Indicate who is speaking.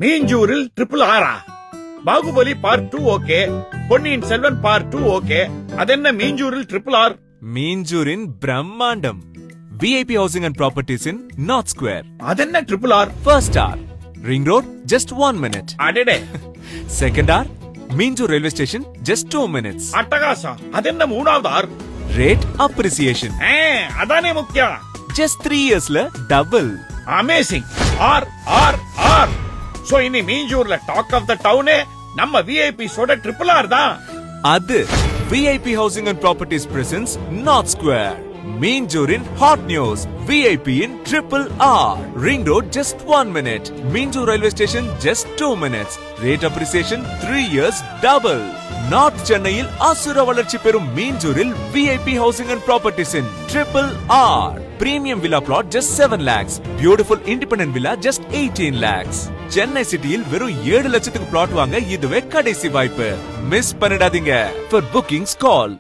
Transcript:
Speaker 1: மீஞ்சூரில் triple ஆரா? Baahubali part 2 okay, Ponniyin Selvan part 2 okay, அதென்ன மீஞ்சூரில் triple R?
Speaker 2: மீஞ்சூரின் பிரம்மாண்டம். VIP housing and properties in North Square.
Speaker 1: அதென்ன triple R?
Speaker 2: First star, Ring Road, just 1 minute.
Speaker 1: அடடே.
Speaker 2: Second hour, Minjur railway station, just 2 minutes.
Speaker 1: அட்டகாசா. அதென்ன மூணாவது R?
Speaker 2: Rate appreciation.
Speaker 1: அதானே முக்கியம்.
Speaker 2: Just 3 yearsல double.
Speaker 1: Amazing. R R R. So இனி மீஞ்சூர்ல டாக் ஆஃப் த டவுனே நம்ம VIP சோட ட்ரிபிள் ஆர் தான்.
Speaker 2: அது VIP housing and properties presents North Square. Minjur in hot news. VIP in triple R. Ring Road just 1 minute. Minjur railway station just 2 minutes. Rate appreciation 3 years double. North Chennaiil asura valarchi perum Minjuril VIP housing and properties in triple R. Premium villa plot just 7 lakhs. Beautiful independent villa just 18 lakhs. Chennai cityil verum 7 லட்சத்துக்கு plot வாங்க இதுவே கடைசி வாய்ப்பு. Miss பண்ணிடாதீங்க. For bookings call